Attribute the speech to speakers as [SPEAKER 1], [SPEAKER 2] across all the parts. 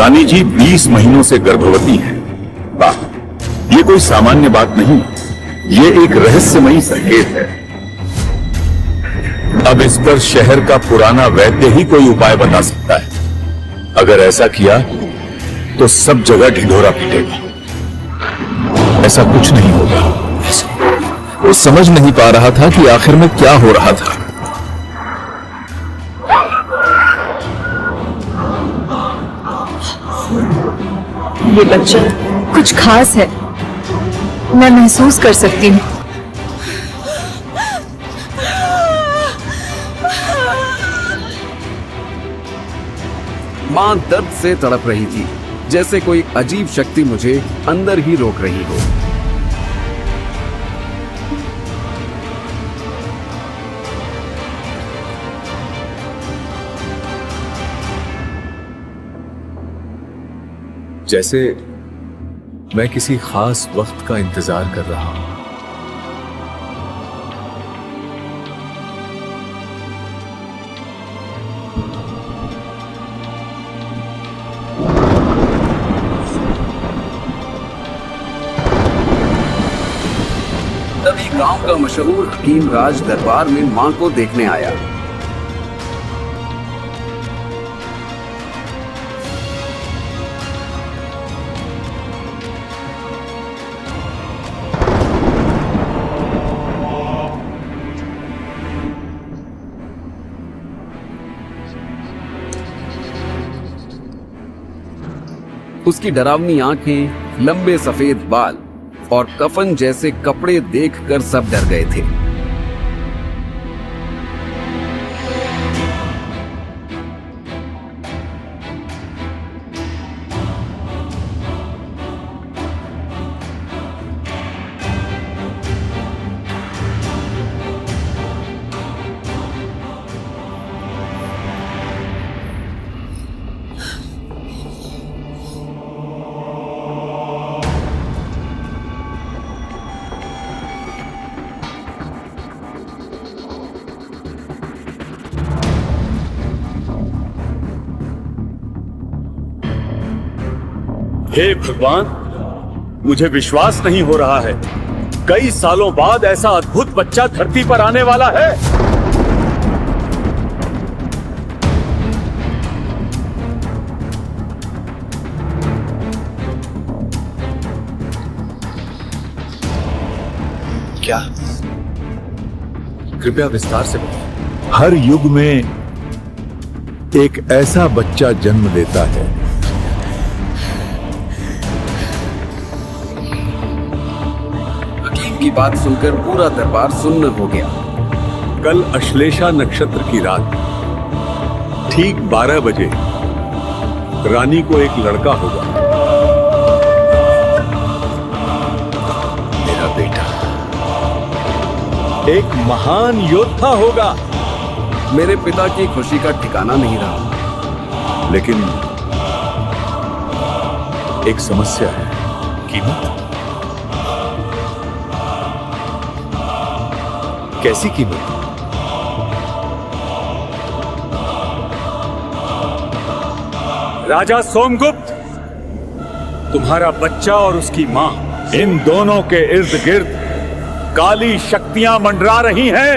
[SPEAKER 1] रानी जी 20 महीनों से गर्भवती हैं। वाह, ये कोई सामान्य बात नहीं, ये एक रहस्यमयी संकेत है। अब इस पर शहर का पुराना वैद्य ही कोई उपाय बता सकता है। अगर ऐसा किया तो सब जगह ढिढोरा पीटेगा। ऐसा कुछ नहीं होगा।
[SPEAKER 2] वो समझ नहीं पा रहा था कि आखिर में क्या हो रहा था।
[SPEAKER 3] ये बच्चा कुछ खास है, मैं महसूस कर सकती हूँ।
[SPEAKER 4] मां दर्द से तड़प रही थी, जैसे कोई अजीब शक्ति मुझे अंदर ही रोक रही हो।
[SPEAKER 2] जैसे मैं किसी खास वक्त का इंतजार कर रहा हूं।
[SPEAKER 4] तभी गांव का मशहूर हकीम राज दरबार में मां को देखने आया। उसकी डरावनी आंखें, लंबे सफेद बाल और कफन जैसे कपड़े देखकर सब डर गए थे।
[SPEAKER 1] हे भगवान, मुझे विश्वास नहीं हो रहा है। कई सालों बाद ऐसा अद्भुत बच्चा धरती पर आने वाला है।
[SPEAKER 2] क्या? कृपया विस्तार से बताएं।
[SPEAKER 1] हर युग में एक ऐसा बच्चा जन्म लेता है।
[SPEAKER 4] हकीम की बात सुनकर पूरा दरबार सुन्न हो गया।
[SPEAKER 1] कल अश्लेषा नक्षत्र की रात ठीक 12 बजे रानी को एक लड़का होगा।
[SPEAKER 2] मेरा बेटा
[SPEAKER 1] एक महान योद्धा होगा।
[SPEAKER 4] मेरे पिता की खुशी का ठिकाना नहीं रहा।
[SPEAKER 1] लेकिन एक समस्या है।
[SPEAKER 2] कीमत? कैसी कीमत?
[SPEAKER 1] राजा सोमगुप्त, तुम्हारा बच्चा और उसकी मां, इन दोनों के इर्द गिर्द काली शक्तियां मंडरा रही हैं।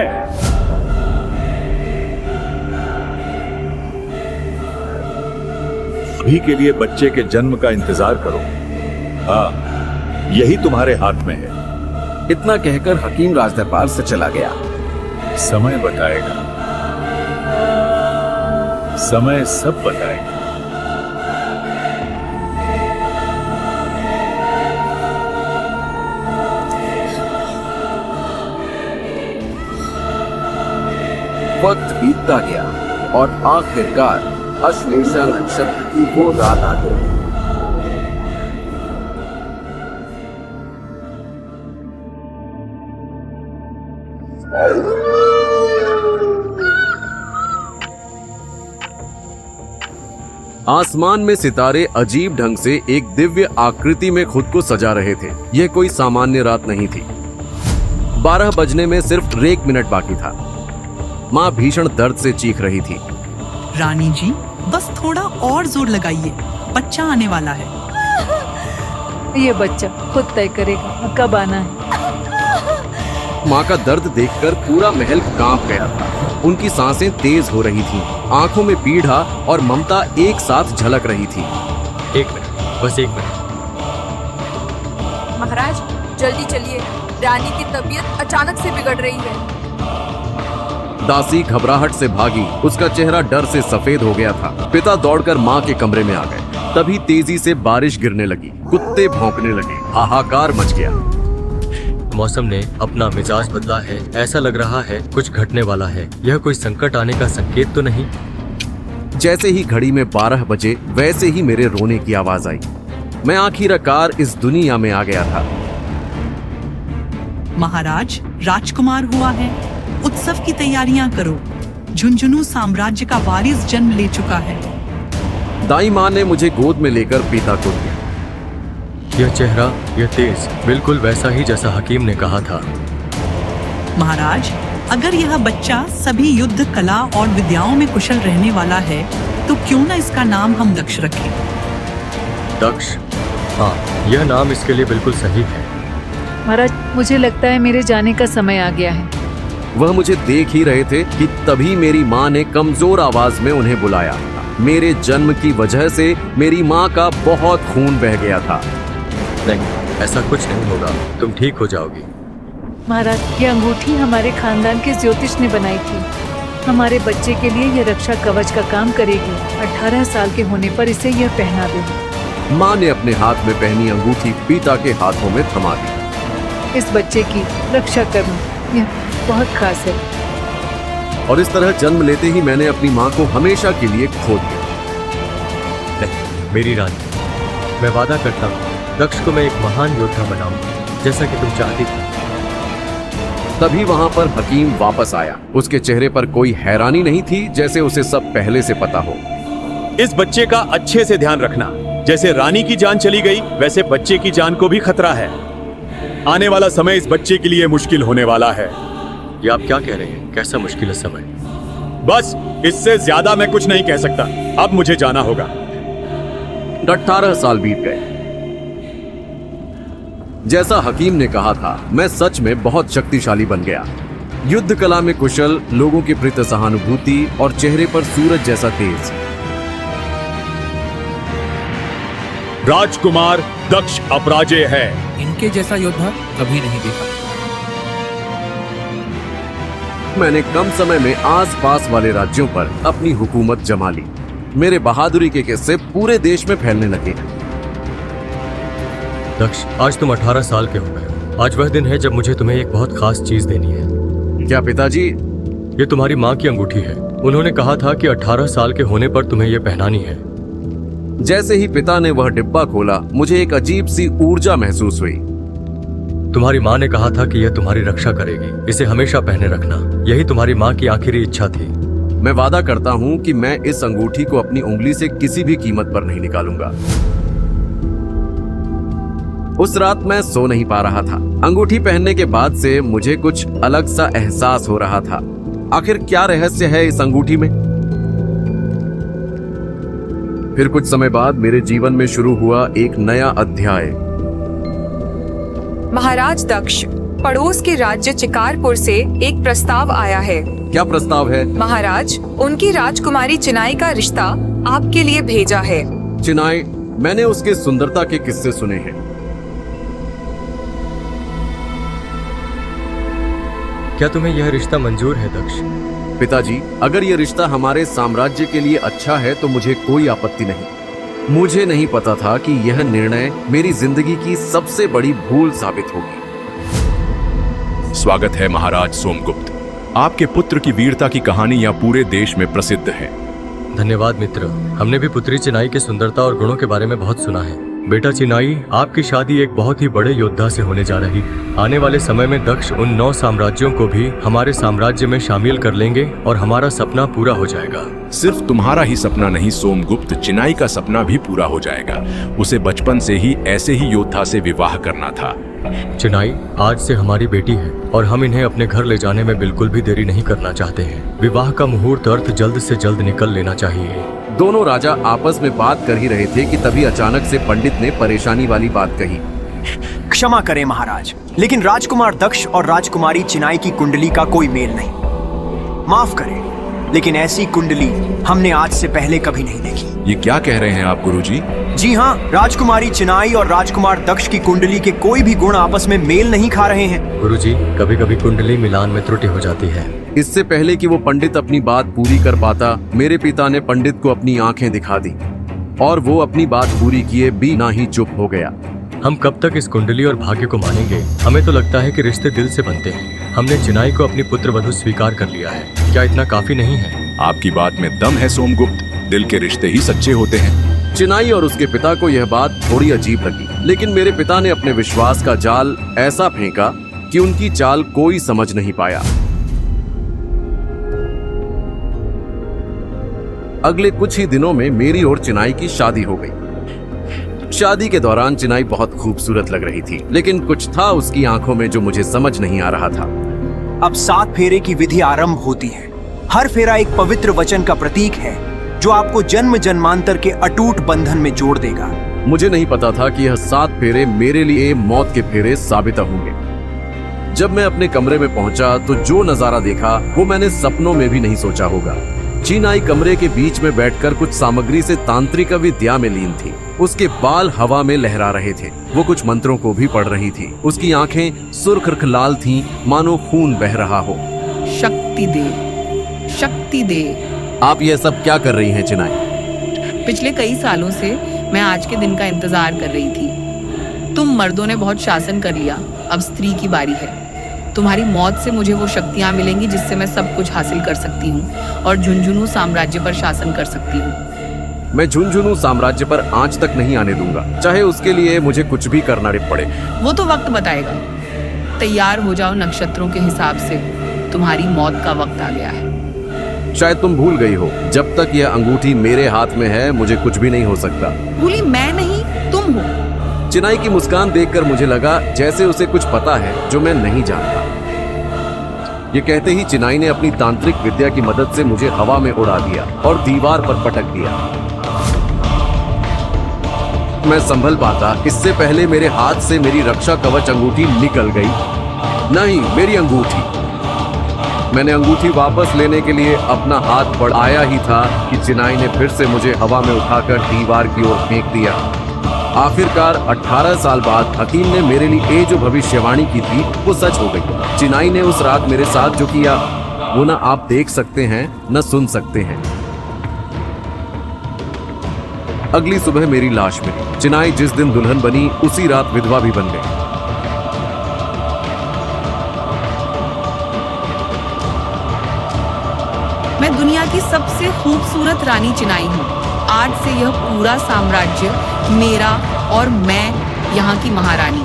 [SPEAKER 1] अभी के लिए बच्चे के जन्म का इंतजार करो। हाँ, यही तुम्हारे हाथ में है।
[SPEAKER 4] इतना कहकर हकीम राजदरबार से चला गया।
[SPEAKER 1] समय बताएगा, समय सब बताएगा।
[SPEAKER 4] वक्त बीतता गया और आखिरकार अश्लेषा नक्षत्र की वो रात आ गई। आसमान में सितारे अजीब ढंग से एक दिव्य आकृति में खुद को सजा रहे थे। यह कोई सामान्य रात नहीं थी। 12 बजने में सिर्फ 1 मिनट बाकी था। मां भीषण दर्द से चीख रही थी।
[SPEAKER 5] रानी जी, बस थोड़ा और जोर लगाइए, बच्चा आने वाला है।
[SPEAKER 3] ये बच्चा खुद तय करेगा कब आना है।
[SPEAKER 4] माँ का दर्द देखकर पूरा महल कांप गया था। उनकी सांसें तेज हो रही थीं, आंखों में पीड़ा और ममता एक साथ झलक रही थी।
[SPEAKER 2] एक मिनट, बस एक मिनट।
[SPEAKER 6] महाराज जल्दी चलिए, रानी की तबीयत अचानक से बिगड़ रही है।
[SPEAKER 4] दासी घबराहट से भागी, उसका चेहरा डर से सफेद हो गया था। पिता दौड़कर माँ के कमरे में आ गए। तभी तेजी से बारिश गिरने लगी, कुत्ते भौंकने लगे, हाहाकार मच गया।
[SPEAKER 2] मौसम ने अपना मिजाज बदला है, ऐसा लग रहा है कुछ घटने वाला है। यह कोई संकट आने का संकेत तो नहीं?
[SPEAKER 4] जैसे ही घड़ी में 12 बजे वैसे ही मेरे रोने की आवाज आई। मैं आखिरकार इस दुनिया में आ गया था।
[SPEAKER 5] महाराज राजकुमार हुआ है, उत्सव की तैयारियां करो। झुंझुनू साम्राज्य का वारिस जन्म ले चुका है।
[SPEAKER 4] दाई माँ ने मुझे गोद में लेकर पिता को दिया।
[SPEAKER 2] यह चेहरा, यह तेज, बिल्कुल वैसा ही जैसा हकीम ने कहा था।
[SPEAKER 5] महाराज अगर यह बच्चा सभी युद्ध कला और विद्याओं में कुशल रहने वाला है तो क्यों न इसका नाम हम दक्ष रखें।
[SPEAKER 2] दक्ष? हाँ, यह नाम इसके लिए बिल्कुल सही है।
[SPEAKER 3] महाराज मुझे लगता है मेरे जाने का समय आ गया है।
[SPEAKER 4] वह मुझे देख ही रहे थे कि तभी मेरी माँ ने कमजोर आवाज में उन्हें बुलाया। मेरे जन्म की वजह से मेरी माँ का बहुत खून बह गया था।
[SPEAKER 2] नहीं, ऐसा कुछ नहीं होगा, तुम ठीक हो जाओगी।
[SPEAKER 3] महाराज ये अंगूठी हमारे खानदान के ज्योतिष ने बनाई थी। हमारे बच्चे के लिए यह रक्षा कवच का काम करेगी। 18 साल के होने पर इसे यह पहना देगी।
[SPEAKER 4] माँ ने अपने हाथ में पहनी अंगूठी पिता के हाथों में थमा दी।
[SPEAKER 3] इस बच्चे की रक्षा करना यह बहुत खास है।
[SPEAKER 4] और इस तरह जन्म लेते ही मैंने अपनी माँ को हमेशा के लिए खो दिया।
[SPEAKER 2] नहीं, मेरी रानी, मैं वादा करता हूँ दक्ष को मैं एक महान योद्धा बनाऊंगा, जैसा कि तुम चाहती थी।
[SPEAKER 4] तभी वहां पर हकीम वापस आया। उसके चेहरे पर कोई हैरानी नहीं थी, जैसे उसे सब पहले से पता हो।
[SPEAKER 7] इस बच्चे का अच्छे से ध्यान रखना। जैसे रानी की जान चली गई, वैसे बच्चे की जान को भी खतरा है। आने वाला समय इस बच्चे के लिए मुश्किल होने वाला है।
[SPEAKER 2] ये आप क्या कह रहे हैं? कैसा मुश्किल समय?
[SPEAKER 7] बस इससे ज्यादा मैं कुछ नहीं कह सकता। अब मुझे जाना होगा।
[SPEAKER 4] 18 साल बीत गए। जैसा हकीम ने कहा था, मैं सच में बहुत शक्तिशाली बन गया। युद्ध कला में कुशल, लोगों के प्रति सहानुभूति और चेहरे पर सूरज जैसा तेज।
[SPEAKER 7] राजकुमार दक्ष अपराजेय है।
[SPEAKER 8] इनके जैसा योद्धा कभी नहीं देखा।
[SPEAKER 4] मैंने कम समय में आसपास वाले राज्यों पर अपनी हुकूमत जमा ली। मेरे बहादुरी के किस्से पूरे देश में फैलने लगे।
[SPEAKER 2] दक्ष, आज तुम 18 साल के हो गए। आज वह दिन है जब मुझे तुम्हें एक बहुत खास चीज देनी है।
[SPEAKER 4] क्या पिताजी?
[SPEAKER 2] ये तुम्हारी माँ की अंगूठी है। उन्होंने कहा था कि 18 साल के होने पर तुम्हें यह पहनानी है।
[SPEAKER 4] जैसे ही पिता ने वह डिब्बा खोला, मुझे एक अजीब सी ऊर्जा महसूस हुई।
[SPEAKER 2] तुम्हारी माँ ने कहा था कि यह तुम्हारी रक्षा करेगी। इसे हमेशा पहने रखना। यही तुम्हारी माँ की आखिरी इच्छा थी।
[SPEAKER 4] मैं वादा करता हूँ कि मैं इस अंगूठी को अपनी उंगली से किसी भी कीमत पर नहीं निकालूंगा। उस रात मैं सो नहीं पा रहा था। अंगूठी पहनने के बाद से मुझे कुछ अलग सा एहसास हो रहा था। आखिर क्या रहस्य है इस अंगूठी में? फिर कुछ समय बाद मेरे जीवन में शुरू हुआ एक नया अध्याय।
[SPEAKER 6] महाराज दक्ष, पड़ोस के राज्य चिकारपुर से एक प्रस्ताव आया है।
[SPEAKER 4] क्या प्रस्ताव है?
[SPEAKER 6] महाराज, उनकी राजकुमारी चिनाई का रिश्ता आपके लिए भेजा है।
[SPEAKER 4] चिनाई? मैंने उसके सुंदरता के किस्से सुने हैं।
[SPEAKER 2] क्या तुम्हें यह रिश्ता मंजूर है दक्ष?
[SPEAKER 4] पिताजी, अगर यह रिश्ता हमारे साम्राज्य के लिए अच्छा है तो मुझे कोई आपत्ति नहीं। मुझे नहीं पता था कि यह निर्णय मेरी जिंदगी की सबसे बड़ी भूल साबित होगी।
[SPEAKER 1] स्वागत है महाराज सोमगुप्त। आपके पुत्र की वीरता की कहानी यह पूरे देश में प्रसिद्ध है।
[SPEAKER 2] धन्यवाद मित्र। हमने भी पुत्री चिनाई की सुंदरता और गुणों के बारे में बहुत सुना है। बेटा चिनाई, आपकी शादी एक बहुत ही बड़े योद्धा से होने जा रही। आने वाले समय में दक्ष उन 9 साम्राज्यों को भी हमारे साम्राज्य में शामिल कर लेंगे और हमारा सपना पूरा हो जाएगा।
[SPEAKER 1] सिर्फ तुम्हारा ही सपना नहीं सोमगुप्त, चिनाई का सपना भी पूरा हो जाएगा। उसे बचपन से ही ऐसे ही योद्धा से विवाह करना था।
[SPEAKER 2] चिनाई आज से हमारी बेटी है और हम इन्हें अपने घर ले जाने में बिल्कुल भी देरी नहीं करना चाहते हैं। विवाह का मुहूर्त अर्थ जल्द से जल्द निकल लेना चाहिए।
[SPEAKER 4] दोनों राजा आपस में बात कर ही रहे थे कि तभी अचानक से पंडित ने परेशानी वाली बात कही।
[SPEAKER 9] क्षमा करें महाराज, लेकिन राजकुमार दक्ष और राजकुमारी चिनाई की कुंडली का कोई मेल नहीं। माफ करें, लेकिन ऐसी कुंडली हमने आज से पहले कभी नहीं देखी।
[SPEAKER 1] ये क्या कह रहे हैं आप गुरुजी?
[SPEAKER 9] जी हाँ, राजकुमारी चिनाई और राजकुमार दक्ष की कुंडली के कोई भी गुण आपस में मेल नहीं खा रहे हैं।
[SPEAKER 2] गुरुजी, कभी कभी कुंडली मिलान में त्रुटि हो जाती है।
[SPEAKER 4] इससे पहले कि वो पंडित अपनी बात पूरी कर पाता, मेरे पिता ने पंडित को अपनी आंखें दिखा दी और वो अपनी बात पूरी किए बिना ही चुप हो गया।
[SPEAKER 2] हम कब तक इस कुंडली और भाग्य को मानेंगे? हमें तो लगता है कि रिश्ते दिल से बनते हैं। हमने चिनाई को अपनी पुत्र वधू स्वीकार कर लिया है। क्या इतना काफी नहीं है?
[SPEAKER 1] आपकी बात में दम है सोमगुप्त, दिल के रिश्ते ही सच्चे होते हैं।
[SPEAKER 4] चिनाई और उसके पिता को यह बात थोड़ी अजीब लगी, लेकिन मेरे पिता ने अपने विश्वास का जाल ऐसा फेंका कि उनकी चाल कोई समझ नहीं पाया। अगले कुछ ही दिनों में मेरी और चिनाई की शादी हो गई। शादी के दौरान चिनाई बहुत खूबसूरत लग रही थी, लेकिन कुछ था उसकी आंखों में जो मुझे समझ नहीं आ रहा था।
[SPEAKER 9] अब 7 फेरे की विधि आरंभ होती है। हर फेरा एक पवित्र वचन का प्रतीक है जो आपको जन्म जन्मांतर के अटूट बंधन में जोड़ देगा।
[SPEAKER 4] मुझे नहीं पता था कि यह 7 फेरे मेरे लिए मौत के फेरे साबित होंगे। जब मैं अपने कमरे में पहुंचा तो जो नजारा देखा वो मैंने सपनों में भी नहीं सोचा होगा। चिनाई कमरे के बीच में बैठकर कुछ सामग्री से तांत्रिक विद्या में लीन थी। उसके बाल हवा में लहरा रहे थे। वो कुछ मंत्रों को भी पढ़ रही थी। उसकी आंखें सुर्ख लाल थीं, मानो खून बह रहा हो।
[SPEAKER 10] शक्ति दे, शक्ति दे।
[SPEAKER 4] आप यह सब क्या कर रही हैं चिनाई?
[SPEAKER 10] पिछले कई सालों से मैं आज के दिन का इंतजार कर रही थी। तुम मर्दों ने बहुत शासन कर लिया, अब स्त्री की बारी है। तुम्हारी मौत से मुझे वो शक्तियां मिलेंगी जिससे मैं सब कुछ हासिल कर सकती हूँ और झुंझुनू साम्राज्य पर शासन कर सकती हूँ।
[SPEAKER 4] मैं झुंझुनू साम्राज्य पर आंच तक नहीं आने दूंगा, चाहे उसके लिए मुझे कुछ भी करना पड़े।
[SPEAKER 10] वो तो वक्त बताएगा। तैयार हो जाओ नक्षत्रों के हिसाब से, तुम्हारी मौत का वक्त आ गया है।
[SPEAKER 4] शायद तुम भूल गई हो, जब तक यह अंगूठी मेरे हाथ में है मुझे कुछ भी नहीं हो सकता।
[SPEAKER 10] भूली मैं नहीं, तुम हो।
[SPEAKER 4] चिनाई की मुस्कान देखकर मुझे लगा जैसे उसे कुछ पता है जो मैं नहीं जानता। ये कहते ही चिनाई ने अपनी तांत्रिक विद्या की मदद से मुझे हवा में उड़ा दिया और दीवार पर पटक दिया। मैं संभल पाता इससे पहले मेरे हाथ से मेरी रक्षा कवच अंगूठी निकल गई। नहीं, मेरी अंगूठी। मैंने अंगूठी वापस लेने के लिए अपना हाथ बढ़ाया ही था कि चिनाई ने फिर से मुझे हवा में उठाकर दीवार की ओर फेंक दिया। आखिरकार 18 साल बाद हकीम ने मेरे लिए जो भविष्यवाणी की थी वो सच हो गई। चिनाई ने उस रात मेरे साथ जो किया वो न आप देख सकते हैं न सुन सकते हैं। अगली सुबह मेरी लाश मिली। चिनाई जिस दिन दुल्हन बनी उसी रात विधवा भी बन गई।
[SPEAKER 10] मैं दुनिया की सबसे खूबसूरत रानी चिनाई हूँ। आज से यह पूरा साम्राज्य मेरा और मैं यहाँ की महारानी।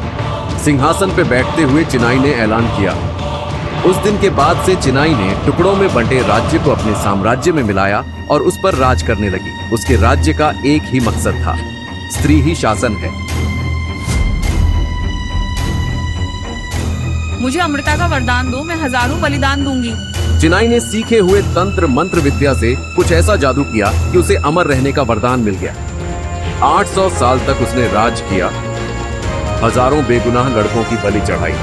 [SPEAKER 4] सिंहासन पे बैठते हुए चिनाई ने ऐलान किया। उस दिन के बाद से चिनाई ने टुकड़ों में बंटे राज्य को अपने साम्राज्य में मिलाया और उस पर राज करने लगी। उसके राज्य का एक ही मकसद था, स्त्री ही शासन है।
[SPEAKER 10] मुझे अमृता का वरदान दो, मैं हजारों बलिदान दूंगी।
[SPEAKER 4] चिनाई ने सीखे हुए तंत्र मंत्र विद्या से कुछ ऐसा जादू किया कि उसे अमर रहने का वरदान मिल गया। 800 साल तक उसने राज किया, हजारों बेगुनाह लड़कों की बलि चढ़ाई।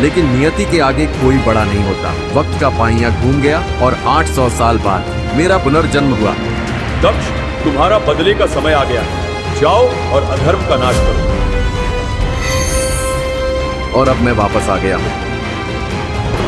[SPEAKER 4] लेकिन नियति के आगे कोई बड़ा नहीं होता। वक्त का पाइया घूम गया और 800 साल बाद मेरा पुनर्जन्म हुआ।
[SPEAKER 7] दक्ष, तुम्हारा बदले का समय आ गया है। जाओ और अधर्म का नाश करो।
[SPEAKER 4] और अब मैं वापस आ गया हूँ।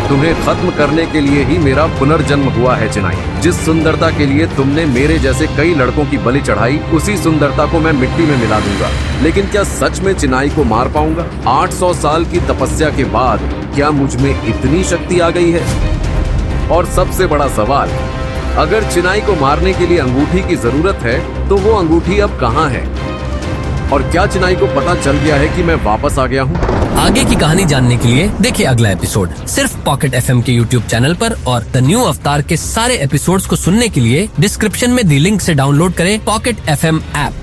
[SPEAKER 4] तुम्हें खत्म करने के लिए ही मेरा पुनर्जन्म हुआ है चिनाई। जिस सुंदरता के लिए तुमने मेरे जैसे कई लड़कों की बलि चढ़ाई, उसी सुंदरता को मैं मिट्टी में मिला दूंगा। लेकिन क्या सच में चिनाई को मार पाऊंगा? 800 साल की तपस्या के बाद क्या मुझ में इतनी शक्ति आ गई है? और सबसे बड़ा सवाल, अगर चिनाई को मारने के लिए अंगूठी की जरूरत है तो वो अंगूठी अब कहाँ है? और क्या चिनाई को पता चल गया है कि मैं वापस आ गया हूँ?
[SPEAKER 11] आगे की कहानी जानने के लिए देखिए अगला एपिसोड सिर्फ पॉकेट एफएम के यूट्यूब चैनल पर। और द न्यू अवतार के सारे एपिसोड्स को सुनने के लिए डिस्क्रिप्शन में दी लिंक से डाउनलोड करें पॉकेट एफएम ऐप।